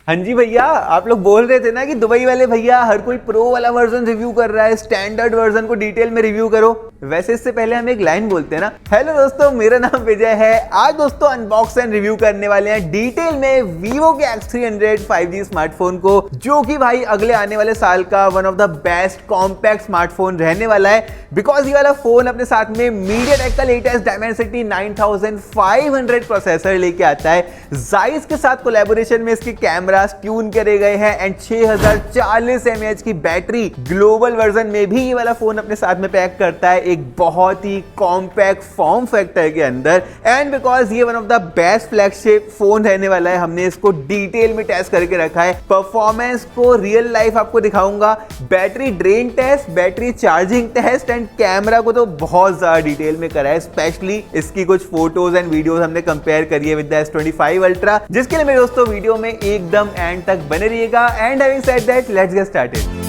हाँ जी भैया, आप लोग बोल रहे थे ना कि दुबई वाले भैया हर कोई प्रो वाला वर्जन रिव्यू कर रहा है, स्टैंडर्ड वर्जन को डिटेल में रिव्यू करो। वैसे इससे पहले हम एक लाइन बोलते हैं ना, हेलो दोस्तों मेरा नाम विजय है। आज दोस्तों अनबॉक्स एंड रिव्यू करने वाले हैं डिटेल में वीवो के X300 5G स्मार्टफोन को, जो कि भाई अगले आने वाले साल का one of the best compact smartphone रहने वाला है। बिकॉज ये वाला फोन अपने साथ में MediaTek का लेटेस्ट Dimensity 9500 प्रोसेसर लेके आता है। जाइस के साथ कोलैबोरेशन में इसके कैमरा ट्यून करे गए हैं एंड 6040 mAh की बैटरी ग्लोबल वर्जन में भी ये वाला फोन अपने साथ में पैक करता है, एक बहुत ही कॉम्पैक्ट फॉर्म फैक्टर के अंदर। एंड बिकॉज ये one of the best flagship phone रहने वाला है, हमने इसको डिटेल में टेस्ट करके रखा है। परफॉर्मेंस को रियल लाइफ आपको दिखाऊंगा, battery drain test, battery charging test and camera को तो बहुत ज्यादा डिटेल में करा है। स्पेशली इसकी कुछ फोटोज एंड वीडियोस हमने कंपेयर करी है विद द S25 अल्ट्रा, जिसके लिए मेरे दोस्तों वीडियो में एकदम एंड तक बने रहिएगा। And having said that, let's get started.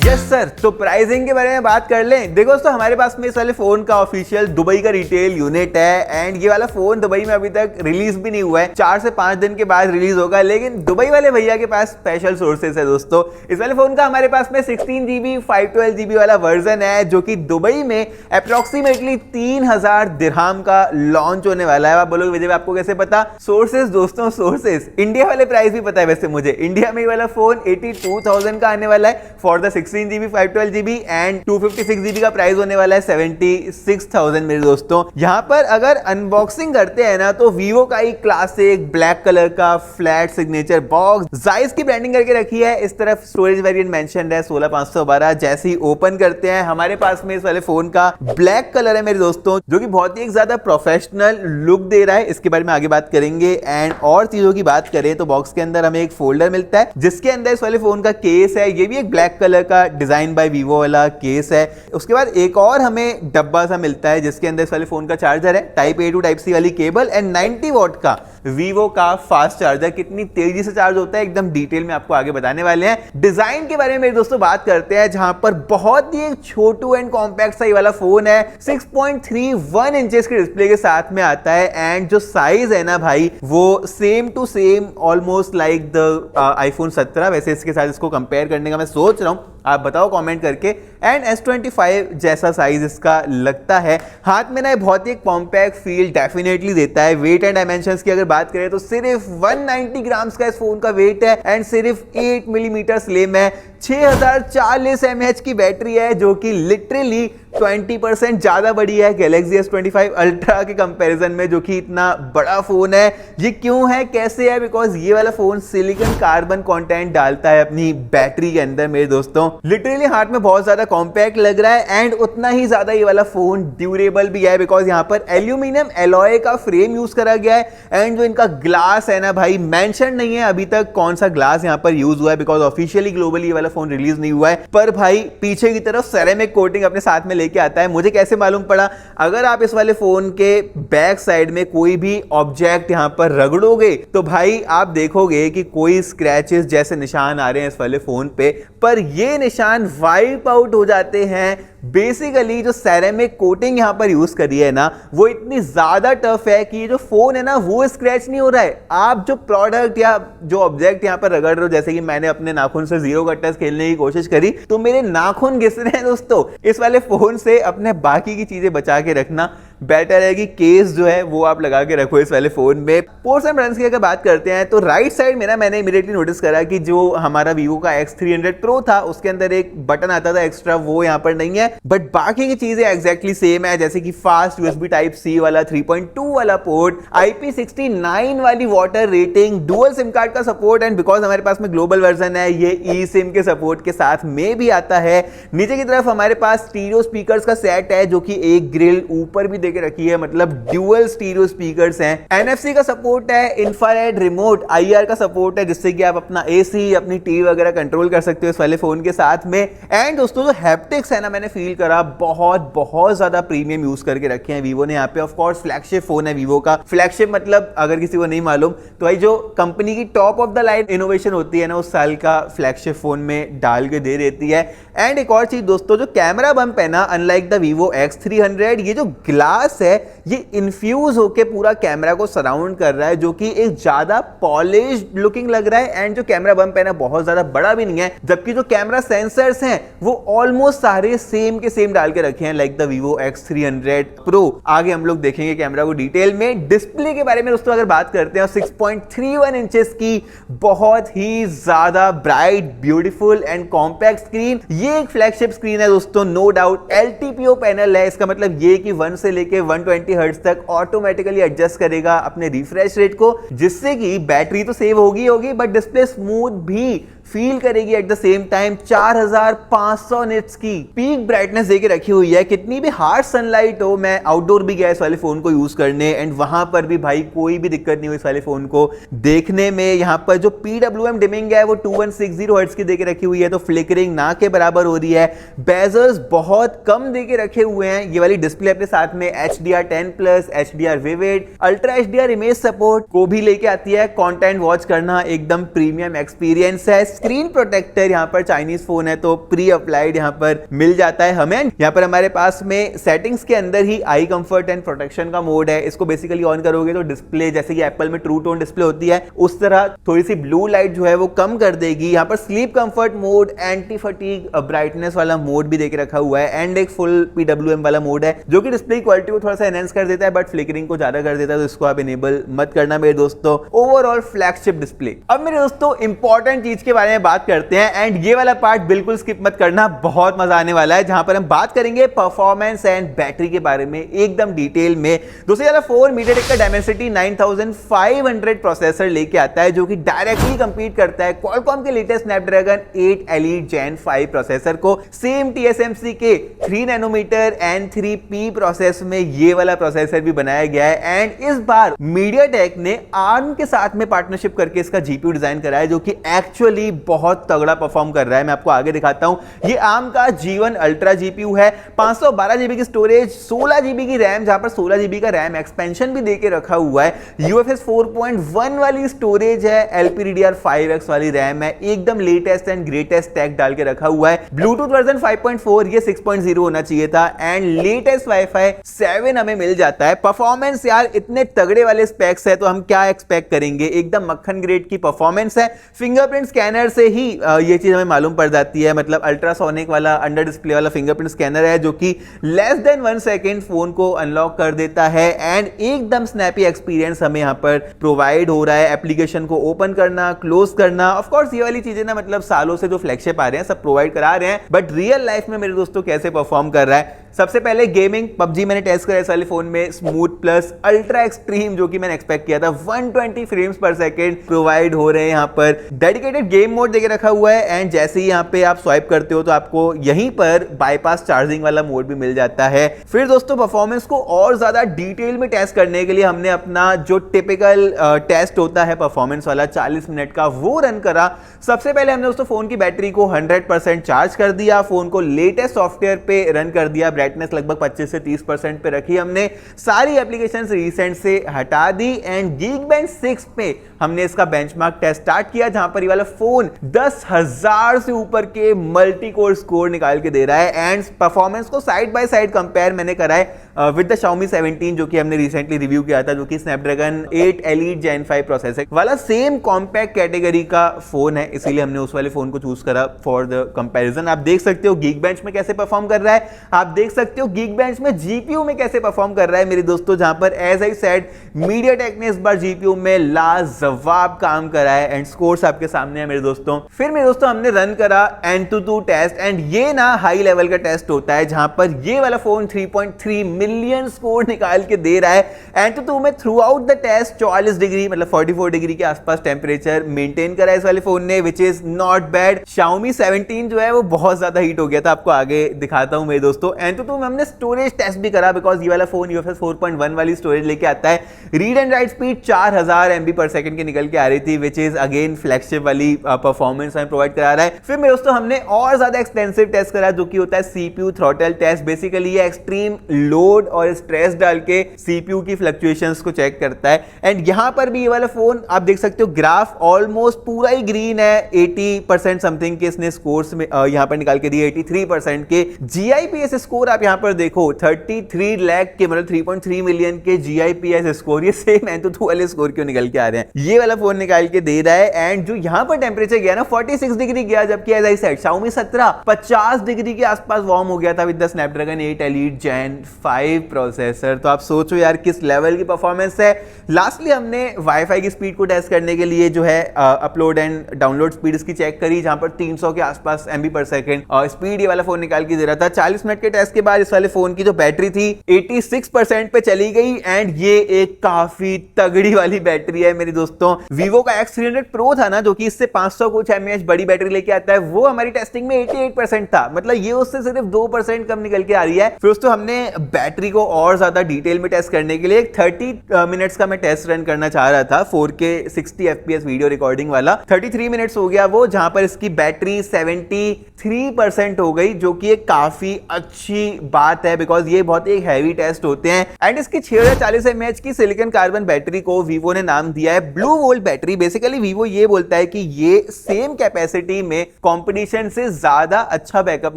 Yes sir, तो प्राइसिंग के बारे में बात कर लें। देखो दोस्तों, हमारे पास में इस वाले फोन का ऑफिशियल दुबई का रिटेल यूनिट है एंड ये वाला फोन दुबई में अभी तक रिलीज भी नहीं हुआ है, 4 से 5 दिन के बाद रिलीज होगा। लेकिन दुबई वाले भैया के पास स्पेशल सोर्सेस है दोस्तों। इस वाले फोन का हमारे पास में 16GB 512GB वाला वर्जन है, जो कि दुबई में अप्रोक्सीमेटली 3000 दिरहम का लॉन्च होने वाला है। आप बोलोगे विजय आपको कैसे पता? सोर्सेस दोस्तों, सोर्सेस। इंडिया वाले प्राइस भी पता है वैसे मुझे। इंडिया में ये वाला फोन 82,000 का आने वाला है for the 16GB 512GB and 256GB का प्राइस होने वाला है 76,000 मेरे दोस्तों। यहाँ पर अगर अनबॉक्सिंग करते हैं ना, तो वीवो का ही क्लासिक ब्लैक कलर का फ्लैट सिग्नेचर बॉक्स, जाइस की ब्रांडिंग करके रखी है। इस तरफ स्टोरेज वेरिएंट मेंशन्ड है 16512। जैसे ही ओपन करते हैं, हमारे पास में इस वाले फोन का ब्लैक कलर है मेरे दोस्तों, जो कि बहुत ही एक ज्यादा प्रोफेशनल लुक दे रहा है। इसके बारे में आगे बात करेंगे। एंड और चीजों की बात करें तो बॉक्स के अंदर हमें एक फोल्डर मिलता है, जिसके अंदर इस वाले फोन का केस है। ये भी एक ब्लैक कलर का डिजाइन बाय वीवो वाला केस है। उसके बाद एक और हमें डब्बा सा मिलता है, जिसके अंदर इस वाले फोन का चार्जर है, type A to type C वाली केबल एंड 90 वॉट का वीवो का फास्ट चार्जर। कितनी तेजी से चार्ज होता है एकदम डिटेल में आपको आगे बताने वाले हैं। डिजाइन के बारे में मेरे दोस्तों बात करते हैं, जहां पर बहुत ही एक छोटू एंड कॉम्पैक्ट सा ये वाला फोन है। 6.31 इंचेस के डिस्प्ले के साथ में आता है एंड जो साइज है ना भाई, वो same to same almost like the iPhone 17। वैसे इसके साथ इसको कंपेयर करने का मैं सोच रहा हूं, आप बताओ कमेंट करके। एंड S25 जैसा साइज इसका लगता है। हाथ में ना बहुत ही कॉम्पैक्ट फील डेफिनेटली देता है। वेट एंड डायमेंशंस की अगर बात करें तो सिर्फ 190 ग्राम्स का इस फोन का वेट है एंड सिर्फ 8 मिलीमीटर स्लिम है। 6040 mAh की बैटरी है, जो कि लिटरली 20% ज्यादा बड़ी है गैलेक्सी S25 अल्ट्रा के कंपैरिजन में, जो कि इतना बड़ा फोन है। ये क्यों है, कैसे है? बिकॉज ये वाला फोन सिलिकॉन कार्बन कंटेंट डालता है अपनी बैटरी के अंदर मेरे दोस्तों। लिटरली हाथ में बहुत ज्यादा कॉम्पैक्ट लग रहा है एंड उतना ही ज्यादा ये वाला फोन ड्यूरेबल भी है, बिकॉज यहाँ पर एल्यूमिनियम एलॉय का फ्रेम यूज करा गया है। एंड जो इनका ग्लास है ना भाई, मेंशन नहीं है अभी तक कौन सा ग्लास यहाँ पर यूज हुआ है, बिकॉज ऑफिशियली ग्लोबली ये वाला फोन रिलीज नहीं हुआ है। पर भाई पीछे की तरफ सेरेमिक कोटिंग अपने साथ में लेके आता है। मुझे कैसे मालूम पड़ा? अगर आप इस वाले फोन के बैक साइड में कोई भी ऑब्जेक्ट यहां पर रगड़ोगे तो भाई आप देखोगे कि कोई स्क्रैचेस जैसे निशान आ रहे हैं इस वाले फोन पे, पर ये निशान वाइप आउट हो जाते हैं। बेसिकली जो सेरेमिक कोटिंग यहां पर यूज करी है ना, वो इतनी ज्यादा टफ है कि ये जो फोन है ना, वो स्क्रैच नहीं हो रहा है। आप जो प्रोडक्ट या जो ऑब्जेक्ट यहां पर रगड़ रहे हो, जैसे कि मैंने अपने नाखून से जीरो कटर्स खेलने की कोशिश करी तो मेरे नाखून घिस रहे हैं दोस्तों। इस वाले फोन से अपने बाकी की चीजें बचा के रखना बेटर है कि केस जो है वो आप लगा के रखो इस वाले फोन में। पोर्ट्स एंड बटन्स की अगर बात करते हैं तो राइट साइड में ना मैंने इमीडिएटली नोटिस करा कि जो हमारा वीवो का X300 Pro था, उसके अंदर एक बटन आता था एक्स्ट्रा, वो यहाँ पर नहीं है। बट बाकी की चीजें एग्जैक्टली सेम है, जैसे कि फास्ट USB टाइप C वाला 3.2 वाला पोर्ट, IP69 वाली water rating, dual SIM card का सपोर्ट एंड बिकॉज हमारे पास में ग्लोबल वर्जन है, ये ई सिम के सपोर्ट के साथ में भी आता है। नीचे की तरफ हमारे पास स्टीरियो स्पीकर्स का सेट है, जो कि एक ग्रिल ऊपर भी देके रखी है, मतलब ड्यूअल स्टीरियो स्पीकर्स हैं, NFC का सपोर्ट है, इंफ्रारेड रिमोट IR का सपोर्ट है जिससे कि आप अपना AC अपनी टीवी वगैरह कंट्रोल कर सकते हो इस वाले फोन के साथ में। एंड दोस्तों जो हैप्टिक्स है ना, मैंने फील करा बहुत ज्यादा प्रीमियम यूज करके रखे हैं वीवो ने यहाँ पे। ऑफ कोर्स फ्लैगशिप फोन है वीवो का। फ्लैगशिप मतलब अगर किसी को नहीं मालूम तो भाई जो कंपनी की top of the line innovation होती है ना, उस साल का फ्लैगशिप फोन में डाल के दे देती है। एंड एक और चीज दोस्तों, जो कैमरा बम्प है ना, अनलाइक द Vivo X300, ये जो ग्लास है ये इन्फ्यूज होके पूरा कैमरा को सराउंड कर रहा है, जो कि एक ज्यादा पॉलिश्ड लुकिंग लग रहा है। एंड जो कैमरा बम्प है ना, बहुत ज्यादा बड़ा भी नहीं है, जबकि जो कैमरा सेंसर्स हैं वो ऑलमोस्ट सारे सेम के सेम डाल के रखे हैं, like the Vivo X300 Pro। आगे हम लोग देखेंगे कैमरा को डिटेल में। डिस्प्ले के बारे में दोस्तों अगर बात करते हैं, 6.31 इंचेस की बहुत ही ज्यादा bright, beautiful and compact screen. ये एक फ्लैगशिप स्क्रीन है दोस्तों, नो डाउट। LTPO पैनल है, इसका मतलब ये कि 1 से लेके 120 हर्ट्ज तक ऑटोमेटिकली एडजस्ट करेगा अपने रिफ्रेश रेट को, जिससे कि बैटरी तो सेव होगी बट डिस्प्ले स्मूथ भी फील करेगी at the same time. 4500 nits की पीक ब्राइटनेस देके रखी हुई है। कितनी भी हार्ड सनलाइट हो, मैं आउटडोर भी गया इस वाले फोन को यूज करने एंड वहां पर भी भाई कोई भी दिक्कत नहीं हुई इस वाले फोन को देखने में। यहाँ पर जो PWM डिमिंग है वो 2160 हर्ट्ज की देके रखी हुई है, तो फ्लिकरिंग ना के बराबर हो रही है। बेजल्स बहुत कम देके रखे हुए हैं। ये वाली डिस्प्ले अपने साथ में HDR10+, HDR Vivid, ultra HDR image support को भी लेके आती है। कंटेंट वॉच करना एकदम प्रीमियम एक्सपीरियंस है। स्क्रीन प्रोटेक्टर यहाँ पर चाइनीज फोन है तो प्री अप्लाइड यहाँ पर मिल जाता है हमें। यहाँ पर हमारे पास में सेटिंग्स के अंदर ही आई कंफर्ट एंड प्रोटेक्शन का मोड है। इसको बेसिकली ऑन करोगे तो डिस्प्ले, जैसे कि एप्पल में ट्रू टोन डिस्प्ले होती है, उस तरह थोड़ी सी ब्लू लाइट जो है वो कम कर देगी। यहाँ पर sleep comfort mode, anti fatigue brightness वाला मोड भी देके रखा हुआ है एंड एक फुल PWM वाला मोड है जो कि डिस्प्ले क्वालिटी को थोड़ा सा एनहेंस कर देता है बट फ्लिकरिंग को ज्यादा कर देता है, तो इसको आप इनेबल मत करना मेरे दोस्तों। Overall flagship display. अब मेरे दोस्तों इंपॉर्टेंट चीज के बारे में बात करते हैं एंड ये वाला पार्ट बिल्कुल स्किप मत करना, बहुत मजा आने वाला है, जहां पर हम बात करेंगे परफॉर्मेंस एंड बैटरी के बारे में एकदम डिटेल में। दोस्तों वाला फोन MediaTek का Dimensity 9500 प्रोसेसर लेके आता है जो कि डायरेक्टली कंपीट करता है Qualcomm के latest Snapdragon 8 Elite Gen 5 processor को। सेम TSMC के 3 नैनोमीटर N3P प्रोसेस में ये वाला प्रोसेसर भी बनाया गया है एंड इस बार MediaTek ने ARM के साथ में पार्टनरशिप करके इसका GPU डिजाइन करा है जो कि एक्चुअली बहुत तगड़ा परफॉर्म कर रहा है। मैं आपको आगे दिखाता हूं। ये ARM का G1 अल्ट्रा GPU है, 512 GB की स्टोरेज, 16 GB की रैम, जहां पर 16 GB का रैम एक्सपेंशन भी देके रखा हुआ है। UFS 4.1 वाली स्टोरेज है, LPDDR5X वाली रैम है, एकदम लेटेस्ट एंड ग्रेटेस्ट टैग डाल के रखा हुआ है। ब्लूटूथ वर्जन 5.4, ये 6.0 होना चाहिए था एंड लेटेस्ट वाईफाई 7 हमें मिल जाता है। परफॉर्मेंस यार इतने तगड़े वाले स्पेक्स है तो हम क्या एक्सपेक्ट करेंगे, एकदम मक्खन ग्रेड की परफॉर्मेंस है। फिंगरप्रिंट स्कैनर से ही ये चीज हमें मालूम पड़ जाती है, मतलब अल्ट्रासोनिक वाला अंडर डिस्प्ले वाला फिंगरप्रिंट स्कैनर है जो कि लेस देन 1 सेकेंड फोन को अनलॉक कर देता है एंड एकदम स्नैपी एक्सपीरियंस हमें यहाँ पर प्रोवाइड हो रहा है। एप्लीकेशन को ओपन करना, क्लोज करना, ऑफ कोर्स ये वाली चीजें ना मतलब सालों से जो फ्लैगशिप आ रहे हैं सब प्रोवाइड करा रहे हैं, बट रियल लाइफ में मेरे दोस्तों कैसे परफॉर्म कर रहा है। सबसे पहले गेमिंग PUBG मैंने टेस्ट करा इस वाले फोन में, स्मूथ प्लस अल्ट्रा एक्सट्रीम जो कि मैंने एक्सपेक्ट किया था, 120 फ्रेम्स पर सेकंड प्रोवाइड हो रहे हैं। यहाँ पर डेडिकेटेड गेम मोड देके रखा हुआ है एंड जैसे ही यहाँ पे आप स्वाइप करते हो तो आपको यहीं पर बाईपास चार्जिंग वाला मोड भी मिल जाता है। फिर दोस्तों परफॉर्मेंस को और ज्यादा डिटेल में टेस्ट करने के लिए हमने अपना जो टिपिकल टेस्ट होता है परफॉर्मेंस वाला 40 मिनट का, वो रन करा। सबसे पहले हमने दोस्तों फोन की बैटरी को 100% चार्ज कर दिया, फोन को लेटेस्ट सॉफ्टवेयर पे रन कर दिया, ब्राइटनेस लगभग 25 से 30% पे रखी हमने, सारी एप्लीकेशंस रिसेंट से हटा दी एंड Geekbench 6 पे हमने इसका बेंचमार्क टेस्ट स्टार्ट किया जहां पर ये वाला फोन 10,000 से ऊपर के मल्टी कोर स्कोर निकाल के दे रहा है एंड परफॉर्मेंस को साइड बाय साइड कंपेयर मैंने करा है विद द Xiaomi 17 जो कि हमने रिसेंटली रिव्यू किया था, जो कि Snapdragon 8 Elite Gen 5 प्रोसेसर वाला सेम कॉम्पैक्ट कैटेगरी का फोन है, इसीलिए हमने उस वाले फोन को चूज करा फॉर द कंपैरिजन। आप देख सकते हो Geekbench में कैसे परफॉर्म कर रहा है, आप देख सकते हो Geekbench में GPU में कैसे परफॉर्म कर रहा है मेरे दोस्तों, जहां पर एज आई सेड MediaTek ने इस बार GPU में लाजवाब काम करा है एंड स्कोर्स आपके सामने है मेरे दोस्तों। फिर मेरे दोस्तों हमने रन करा AnTuTu टेस्ट एंड ये ना हाई लेवल का टेस्ट होता है जहां पर ये वाला फोन 3.3 मिलियन स्कोर निकाल के दे रहा है। एंड तो तुम्हें throughout the test 44 degree मतलब 44 डिग्री के आसपास टेम्परेचर मेंटेन करा है इस वाले फोन ने, which is not bad. Xiaomi 17 जो है वो बहुत ज्यादा हीट हो गया था, आपको आगे दिखाता हूं मेरे दोस्तों। एंड तो हमने स्टोरेज टेस्ट भी करा, बिकॉज ये वाला फोन UFS 4.1 वाली स्टोरेज लेके आता है। Read and right speed 4000 MB पर सेकंड की निकल के आ रही थी, विच इज अगेन फ्लैगशिप वाली परफॉर्मेंस हमें प्रोवाइड करा रहा है। फिर मेरे दोस्तों हमने और ज्यादा एक्सटेंसिव टेस्ट करा जो कि होता है CPU थ्रॉटल टेस्ट। बेसिकली ये एक्सट्रीम लोड और स्ट्रेस डाल के CPU की फ्लक्चुएशंस को चेक करता है। एंड यहां पर भी ये वाला फोन आप देख सकते हो, ग्राफ ऑलमोस्ट पूरा ही ग्रीन है। 80% समथिंग के इसने स्कोर्स में यहां पर निकाल के दिए, 83% के। GIPS स्कोर आप यहां पर देखो 33 लाख के मतलब 3.3 मिलियन के GIPS स्कोर। ये सेम Antutu वाले स्कोर क्यों निकल के आ रहे हैं, ये वाला फोन निकाल के दे रहा है। एंड जो यहां पर टेम्परेचर गया ना 46 डिग्री गया, जबकि as I said Xiaomi 17 50 degree के आसपास वार्म हो गया था with the Snapdragon 8 Elite Gen 5 processor. तो आप सोचो यार किस लेवल की परफॉर्मेंस है। लास्टली हमने वाईफाई की स्पीड को टेस्ट करने के लिए जो है अपलोड एंड डाउनलोड स्पीड इसकी चेक करी, जहां पर 300 के आसपास MB पर सेकंड स्पीड ये वाला फोन निकाल के दे रहा था। 40 मिनट के टेस्ट के बाद इस वाले फोन की जो बैटरी थी 86% पे चली गई। एंड ये एक काफी तगड़ी वाली बैटरी है मेरे दोस्तों। Vivo का X300 Pro था ना, जो कि इससे 500 कुछ mAh बड़ी बैटरी लेके आता है, वो हमारी टेस्टिंग में 88% था, मतलब ये उससे सिर्फ 2% कम निकल के आ रही है। फिर दोस्तों हमने बैटरी को और ज्यादा डिटेल में टेस्ट करने के लिए 30 मिनट्स का मैं टेस्ट रन करना चाह रहा था, 4K 60 FPS वीडियो रिकॉर्डिंग वाला। 33 मिनट्स हो गया वो, जहां पर इसकी बैटरी 73% हो गई, जो कि एक काफी अच्छी बात है, बिकॉज ये बहुत एक हैवी टेस्ट होते हैं। एंड इसकी 6040 mAh की सिलिकॉन कार्बन बैटरी को Vivo ने नाम दिया है blue volt battery. Basically Vivo ये बोलता है कि ये सेम कैपेसिटी में कंपटीशन से ज्यादा अच्छा बैकअप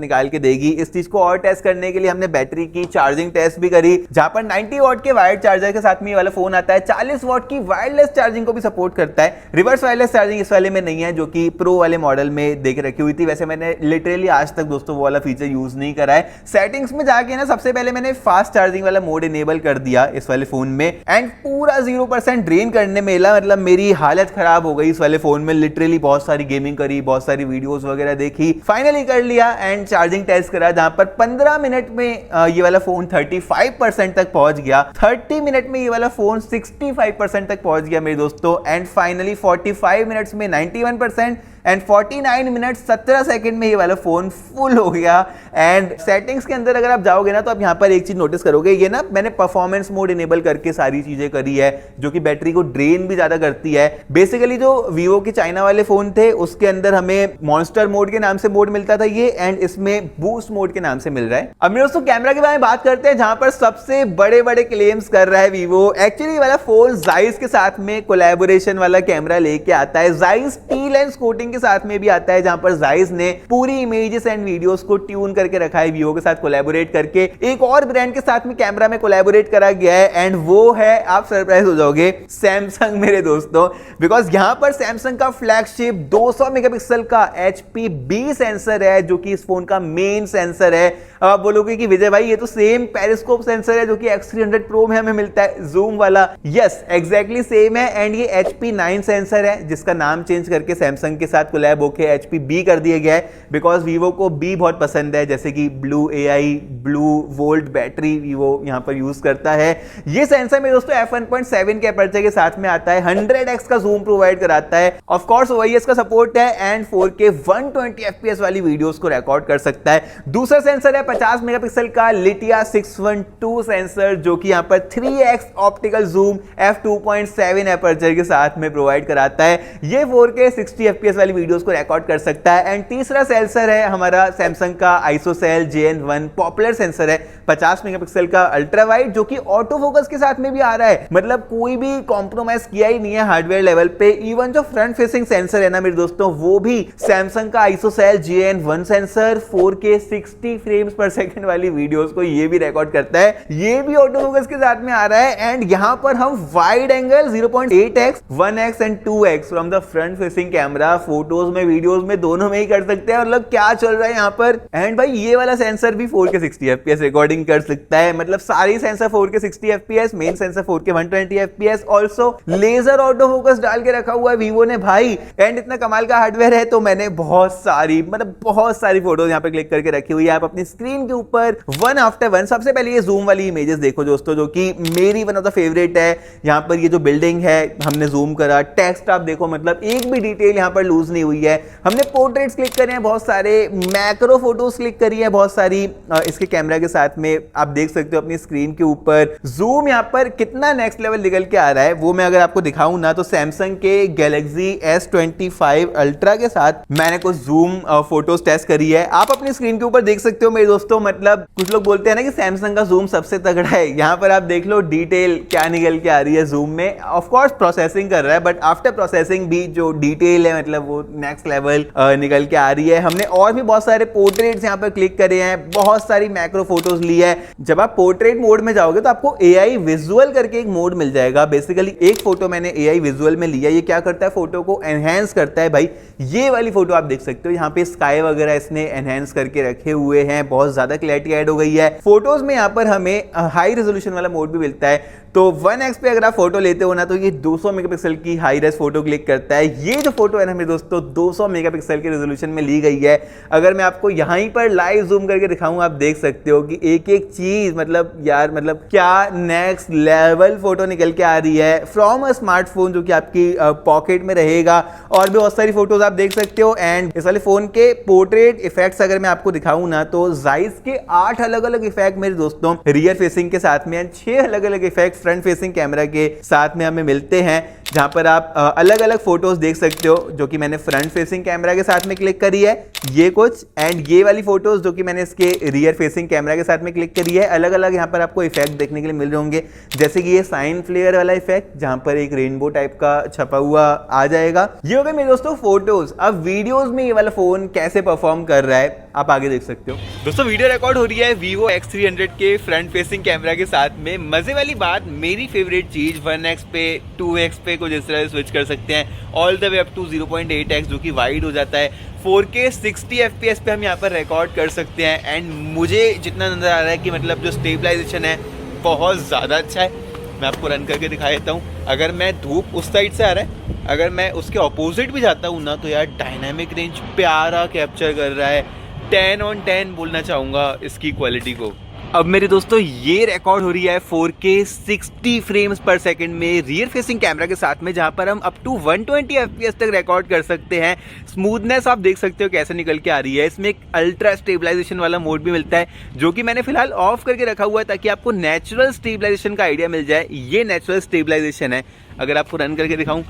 निकाल के देगी। इस चीज को और टेस्ट करने के लिए हमने बैटरी की चार्जिंग टेस्ट भी करी, जहां पर 90 वॉट के वायर्ड चार्जर के साथ में ये वाला फोन आता है। 40 वॉट की वायरलेस चार्जिंग को भी सपोर्ट करता है। रिवर्स वायरलेस चार्जिंग इस वाले में नहीं है, जो कि प्रो वाले मॉडल में देख रखी हुई थी। वैसे मैंने लिटरली आज तक दोस्तों वो वाला फीचर यूज नहीं करा है। सेटिंग्स में जाके ना सबसे पहले मैंने फास्ट चार्जिंग वाला मोड इनेबल कर दिया इस वाले फोन में, एंड पूरा 0% ड्रेन करने में मतलब मेरी हालत खराब हो गई इस वाले फोन में। लिटरली बहुत सारी गेमिंग करी, बहुत सारी वीडियोस वगैरह देखी, फाइनली कर लिया एंड चार्जिंग टेस्ट करा, जहां पर 15 मिनट में ये वाला फोन 35% तक पहुंच गया। 30 मिनट में ये वाला फोन 65% तक पहुंच गया मेरे दोस्तों। एंड फाइनली 45 मिनट्स में 91% एंड 49 मिनट 17 सेकंड में ये वाला फोन फुल हो गया। एंड सेटिंग्स के अंदर अगर आप जाओगे ना, तो आप यहां पर एक चीज नोटिस करोगे, ये ना मैंने परफॉर्मेंस मोड इनेबल करके सारी चीजें करी है, जो कि बैटरी को ड्रेन भी ज्यादा करती है। बेसिकली जो Vivo के चाइना वाले फोन थे उसके अंदर हमें मॉन्स्टर मोड के नाम से मोड मिलता था ये, एंड इसमें बूस्ट मोड के नाम से मिल रहा है। अब मेरे दोस्तों कैमरा के बारे में बात करते हैं, जहां पर सबसे बड़े बड़े क्लेम्स कर रहा है Vivo। एक्चुअली वाला फोन Zeiss के साथ में कोलैबोरेशन वाला कैमरा लेके आता है। Zeiss T-Lens कोटिंग के साथ में भी आता है, जहां पर Zeiss ने पूरी इमेजेस एंड वीडियोस को ट्यून करके रखा है Vivo के साथ कोलैबोरेट करके। एक और ब्रांड के साथ में कैमरा में कोलैबोरेट करा गया है, एंड वो है, आप सरप्राइज हो जाओगे, Samsung मेरे दोस्तों। बिकॉज यहां पर Samsung का फ्लैगशिप 200 मेगापिक्सल का HP-B सेंसर है, जो कि इस फोन का मेन सेंसर है। अब आप बोलोगे कि विजय भाई ये तो सेम पेरिस्कोप सेंसर है जो कि X300 Pro में हमें मिलता है, जूम वाला। यस एग्जैक्टली सेम है। एंड ये HP9 सेंसर है, जिसका नाम चेंज करके Samsung के साथ कोलैब होके HP-B कर दिया गया है, बिकॉज Vivo को B बहुत पसंद है, जैसे कि blue AI blue volt battery Vivo यहां पर यूज करता है। ये सेंसर में दोस्तों f1.7 के अपर्चर के साथ में आता है, 100x का जूम प्रोवाइड कराता है, ऑफ कोर्स OIS का सपोर्ट है, एंड 4K 120 FPS वाली वीडियोस को रिकॉर्ड कर सकता है। दूसरा सेंसर है 50 मेगापिक्सल का लिटिया 612 सेंसर, जो कि यहां पर 3x optical zoom f2.7 aperture के साथ में प्रोवाइड कराता है। ये 4K 60 FPS वाली वीडियोस को रिकॉर्ड कर सकता है। एंड तीसरा सेंसर है हमारा Samsung का ISOCELL JN1 पॉपुलर सेंसर है, 50 मेगापिक्सल का अल्ट्रा वाइड, जो कि ऑटो फोकस के साथ में भी आ रहा है। मतलब कोई भी कॉम्प्रोमाइज किया ही नहीं है हार्डवेयर लेवल पे। इवन जो फ्रंट फेसिंग सेंसर है ना मेरे दोस्तों, वो भी Samsung का ISOCELL JN1 sensor 4K 60 frames पर सेकंड वाली वीडियोस को ये भी रिकॉर्ड करता है। ये भी ऑटो फोकस के साथ में आ रहा है। एंड यहां पर हम wide angle 0.8x 1x and 2x from the front facing camera photos में, वीडियोस में, दोनों में ही कर सकते हैं। मतलब क्या चल रहा है यहाँ पर। एंड भाई ये वाला सेंसर भी 4K 60 FPS रिकॉर्डिंग कर सकता है। मतलब सारी sensor 4K 60 FPS, main sensor 4K 120 FPS, also laser auto focus डाल के रखा हुआ है वीवो ने भाई। एंड इतना कमाल का हार्डवेयर है तो मैंने बहुत सारी फोटोज यहाँ पे क्लिक करके रखी हुई है। आप अपनी स्क्रीन के ऊपर वन आफ्टर वन, सबसे पहले ये जूम वाली इमेजेस देखो दोस्तों, जो कि मेरी वन ऑफ द फेवरेट है। यहाँ पर ये जो बिल्डिंग है हमने जूम करा, टेक्स्ट आप देखो, मतलब एक भी डिटेल यहाँ पर लूज नहीं हुई है। हमने पोर्ट्रेट्स क्लिक करे हैं बहुत सारे, मैक्रो फोटोज क्लिक करी है बहुत सारी इसके कैमरा के साथ में। आप देख सकते हो अपनी स्क्रीन के ऊपर जूम यहाँ पर कितना नेक्स्ट लेवल निकल के आ रहा है, वो मैं अगर आपको दिखाऊं ना तो सैमसंग के गैलेक्सी S25 अल्ट्रा के साथ मैंने कुछ जूम फोटोज टेस्ट करी है। आप अपनी स्क्रीन के ऊपर देख सकते हो मेरे दोस्तों। मतलब कुछ लोग बोलते हैं ना कि सैमसंग का जूम सबसे तगड़ा है, यहाँ पर आप देख लो डिटेल क्या निकल के आ रही है जूम में। ऑफ कोर्स प्रोसेसिंग कर रहा है, बट आफ्टर प्रोसेसिंग भी जो डिटेल है मतलब वो नेक्स्ट लेवल निकल के आ रही है। हमने और भी बहुत सारे पोर्ट्रेट्स यहाँ पर क्लिक करे हैं, बहुत सारी मैक्रो फोटोज ली है। जब आप पोर्ट्रेट मोड में जाओगे तो आपको AI विजुअल करके एक मोड मिल जाएगा। बेसिकली एक फोटो मैंने AI विजुअल में लिया, ये क्या करता है फोटो को एनहेंस करता है भाई। ये वाली फोटो आप देख सकते हो, यहाँ पे स्काई वगैरह इसने एनहेंस करके रखे हुए हैं, बहुत ज्यादा क्लैरिटी ऐड हो गई है फोटोज में। यहाँ पर हमें हाई रेजोल्यूशन वाला मोड भी मिलता है, तो 1x पे अगर आप फोटो लेते हो ना तो ये 200 मेगापिक्सल की हाई रेज फोटो क्लिक करता है। ये जो फोटो है ना मेरे दोस्तों 200 मेगापिक्सल के रेजोल्यूशन में ली गई है। अगर मैं आपको यहीं पर लाइव जूम करके दिखाऊं, आप देख सकते हो कि एक एक चीज मतलब यार मतलब क्या नेक्स्ट लेवल फोटो निकल के आ रही है फ्रॉम अ स्मार्टफोन जो कि आपकी पॉकेट में रहेगा। और भी बहुत सारी फोटोज आप देख सकते हो। एंड इस वाले फोन के पोर्ट्रेट इफेक्ट्स अगर मैं आपको दिखाऊं ना तो जाइस के 8 अलग अलग इफेक्ट मेरे दोस्तों रियर फेसिंग के साथ में 6 अलग अलग इफेक्ट फ्रंट फेसिंग कैमरा के साथ में हमें मिलते हैं, जहां पर आप अलग अलग फोटोज देख सकते हो जो कि मैंने फ्रंट फेसिंग कैमरा के साथ में क्लिक करी है ये कुछ, एंड ये वाली फोटोज जो कि मैंने इसके रियर फेसिंग कैमरा के साथ में क्लिक करी है। अलग अलग यहाँ पर आपको इफेक्ट देखने के लिए मिल रहे होंगे, जैसे कि ये साइन फ्लेयर वाला इफेक्ट जहां पर एक रेनबो टाइप का छपा हुआ आ जाएगा। ये हो गए मेरे दोस्तों फोटोज। अब वीडियोज में ये वाला फोन कैसे परफॉर्म कर रहा है आप आगे देख सकते हो। दोस्तों वीडियो रिकॉर्ड हो रही है Vivo X300 के फ्रंट फेसिंग कैमरा के साथ में। मजे वाली बात, मेरी फेवरेट चीज 1x पे 2x पे कुछ इस तरह स्विच कर सकते हैं, all the way up to 0.8x जो कि वाइड हो जाता है। 4K 60 FPS पे हम यहाँ पर रिकॉर्ड कर सकते हैं। एंड मुझे जितना नजर आ रहा है कि मतलब जो स्टेबलाइजेशन है बहुत ज़्यादा अच्छा है। मैं आपको रन करके दिखा देता हूँ। अगर मैं धूप उस साइड से आ रहा है, अगर मैं उसके ऑपोजिट भी जाता हूँ ना तो यार डायनामिक रेंज प्यारा कैप्चर कर रहा है। 10 on 10 बोलना चाहूँगा इसकी क्वालिटी को। अब मेरे दोस्तों ये रिकॉर्ड हो रही है 4K 60 फ्रेम्स पर सेकंड में रियर फेसिंग कैमरा के साथ में, जहां पर हम अप टू 120 FPS तक रिकॉर्ड कर सकते हैं। स्मूथनेस आप देख सकते हो कैसे निकल के आ रही है। इसमें एक अल्ट्रा स्टेबलाइजेशन वाला मोड भी मिलता है जो कि मैंने फिलहाल ऑफ करके रखा हुआ है ताकि आपको नेचुरल स्टेबलाइजेशन का आइडिया मिल जाए। ये नेचुरल स्टेबलाइजेशन है। अगर आपको रन करके दिखाऊं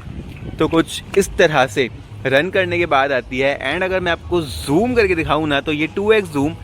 तो कुछ इस तरह से रन करने के बाद आती है। एंड अगर मैं आपको जूम करके दिखाऊं ना तो ये 2x जूम,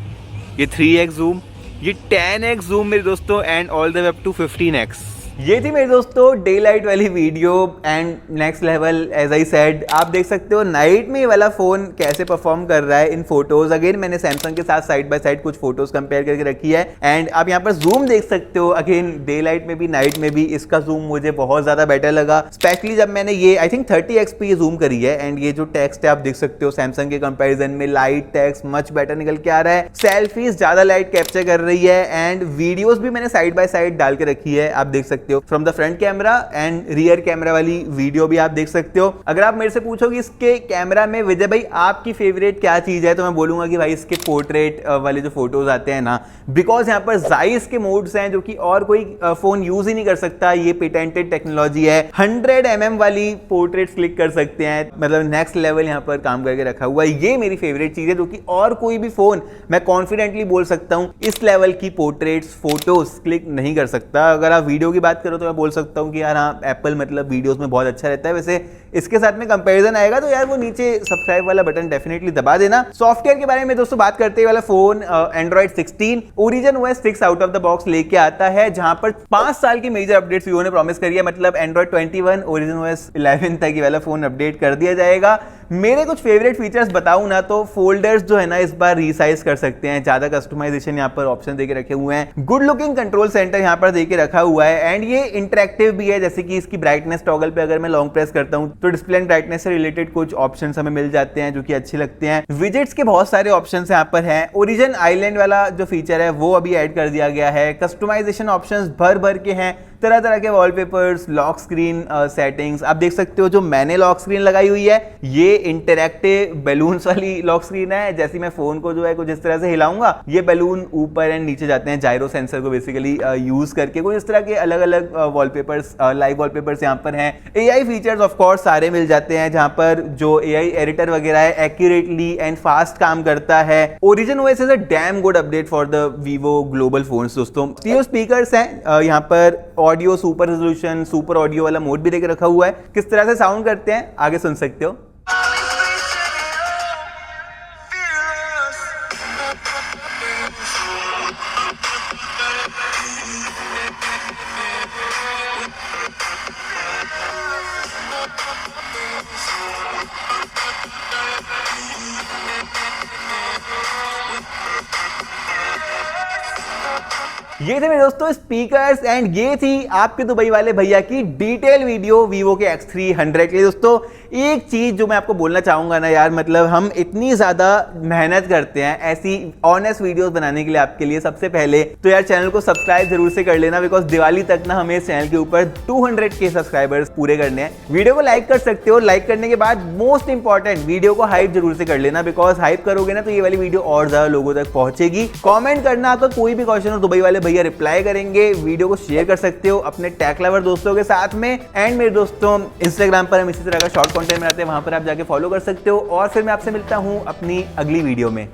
ये 3x जूम, ये 10x जूम मेरे दोस्तों, and all the way up to 15x। ये थी मेरे दोस्तों डे लाइट वाली video and next level. As I said आप देख सकते हो नाइट में ये वाला फोन कैसे परफॉर्म कर रहा है इन फोटोज। अगेन मैंने सैमसंग के साथ साइड बाय साइड कुछ फोटोज कंपेयर करके रखी है एंड आप यहाँ पर जूम देख सकते हो। अगेन डे लाइट में भी नाइट में भी इसका जूम मुझे बहुत ज्यादा बेटर लगा, स्पेशली जब मैंने ये आई थिंक 30x पे ये जूम करी है। एंड ये जो टेक्स्ट है आप देख सकते हो सैमसंग के कंपेरिजन में लाइट टेक्स्ट मच बेटर निकल के आ रहा है। सेल्फीज ज्यादा लाइट कैप्चर कर रही है एंड वीडियोज भी मैंने साइड बाय साइड डाल के रखी है। आप देख सकते हो from the front camera and rear camera वाली वीडियो भी आप देख सकते हो। अगर आप मेरे से पूछोगे इसके कैमरा में विजय भाई आपकी फेवरेट क्या चीज है, तो मैं बोलूंगा कि भाई इसके पोर्ट्रेट वाले जो फोटोज आते हैं ना, बिकॉज यहाँ पर जाइस के मोड्स हैं जो कि और कोई फोन यूज ही नहीं कर सकता। ये पेटेंटेड टेक्नोलॉजी है। 100 mm वाली पोर्ट्रेट्स क्लिक कर सकते हैं, मतलब नेक्स्ट लेवल यहाँ पर काम करके रखा हुआ है। ये मेरी फेवरेट चीज है जो कि और कोई भी फोन मैं कॉन्फिडेंटली बोल सकता हूँ इस लेवल की पोर्ट्रेट्स फोटोज क्लिक नहीं कर सकता। अगर आप वीडियो की बात करो तो मैं बोल सकता हूं कि यार हाँ एप्पल मतलब वीडियोस में बहुत अच्छा रहता है। वैसे इसके साथ में कंपैरिजन आएगा तो यार वो नीचे सब्सक्राइब वाला बटन डेफिनेटली दबा देना। सॉफ्टवेयर के बारे में दोस्तों बात करते हैं, वाला phone Android 16 origin OS 6 out of the box लेके आता है, जहां पर 5 साल की मेजर अपडेट्स वीवो ने प्रॉमिस करी है। मतलब एंड्रॉइड 21 ओरिजिन OS 11 तक ये वाला फोन अपडेट कर दिया जाएगा। मेरे कुछ फेवरेट फीचर्स बताऊं ना तो फोल्डर्स जो है ना इस बार रीसाइज कर सकते हैं, ज्यादा कस्टमाइजेशन यहाँ पर ऑप्शन देके रखे हुए हैं, गुड लुकिंग कंट्रोल सेंटर यहाँ पर देके रखा हुआ है एंड ये इंटरेक्टिव भी है, जैसे कि इसकी ब्राइटनेस टॉगल पे अगर मैं लॉन्ग प्रेस करता हूँ तो डिस्प्ले एंड ब्राइटनेस से रिलेटेड कुछ ऑप्शंस हमें मिल जाते हैं जो कि अच्छे लगते हैं। विजेट्स के बहुत सारे ऑप्शंस यहाँ पर हैं, ओरिजिन आइलैंड वाला जो फीचर है वो अभी ऐड कर दिया गया है, कस्टमाइजेशन ऑप्शंस भर भर के हैं, तरह तरह के वॉलपेपर्स, लॉक स्क्रीन सेटिंग्स। आप देख सकते हो जो मैंने लॉक स्क्रीन लगाई हुई है ये इंटरैक्टिव बैलून्स वाली लॉक स्क्रीन है, जैसे मैं फोन को जो है कुछ इस तरह से हिलाऊंगा ये बैलून ऊपर एंड नीचे जाते हैं, जायरो सेंसर को बेसिकली यूज करके। कुछ इस तरह के अलग अलग वॉलपेपर्स, लाइव वॉलपेपर्स यहाँ पर हैं। एआई फीचर्स ऑफ कोर्स सारे मिल जाते हैं जहाँ पर जो एआई एडिटर वगैरह है एक्यूरेटली एंड फास्ट काम करता है। Origin OS is a damn good update for the Vivo global phones दोस्तों। स्टीरियो स्पीकर्स हैं यहाँ पर, audio super resolution, super audio वाला मोड भी देके रखा हुआ है, किस तरह से साउंड करते हैं आगे सुन सकते हो। ये थे मेरे दोस्तों स्पीकर्स एंड ये थी आपके दुबई वाले भैया की डिटेल वीडियो वीवो के X300 के लिए। दोस्तों एक चीज जो मैं आपको बोलना चाहूंगा ना यार, मतलब हम इतनी ज्यादा मेहनत करते हैं ऐसी ऑनेस्ट वीडियोस बनाने के लिए आपके लिए, सबसे पहले तो यार चैनल को सब्सक्राइब जरूर से कर लेना, बिकॉज दिवाली तक ना हमें इस चैनल के ऊपर 200K सब्सक्राइबर्स पूरे करने हैं। वीडियो को लाइक कर सकते हो, लाइक करने के बाद मोस्ट इंपॉर्टेंट वीडियो को हाइप जरूर से कर लेना, बिकॉज हाइप करोगे ना तो ये वाली वीडियो और ज्यादा लोगों तक पहुंचेगी। कॉमेंट करना, आपका कोई भी क्वेश्चन हो दुबई वाले भैया रिप्लाई करेंगे। वीडियो को शेयर कर सकते हो अपने टेक लवर दोस्तों के साथ में। एंड मेरे दोस्तों इंस्टाग्राम पर हम इसी तरह का शॉर्ट कंटेंट बनाते हैं, वहां पर आप जाके फॉलो कर सकते हो। और फिर मैं आपसे मिलता हूं अपनी अगली वीडियो में।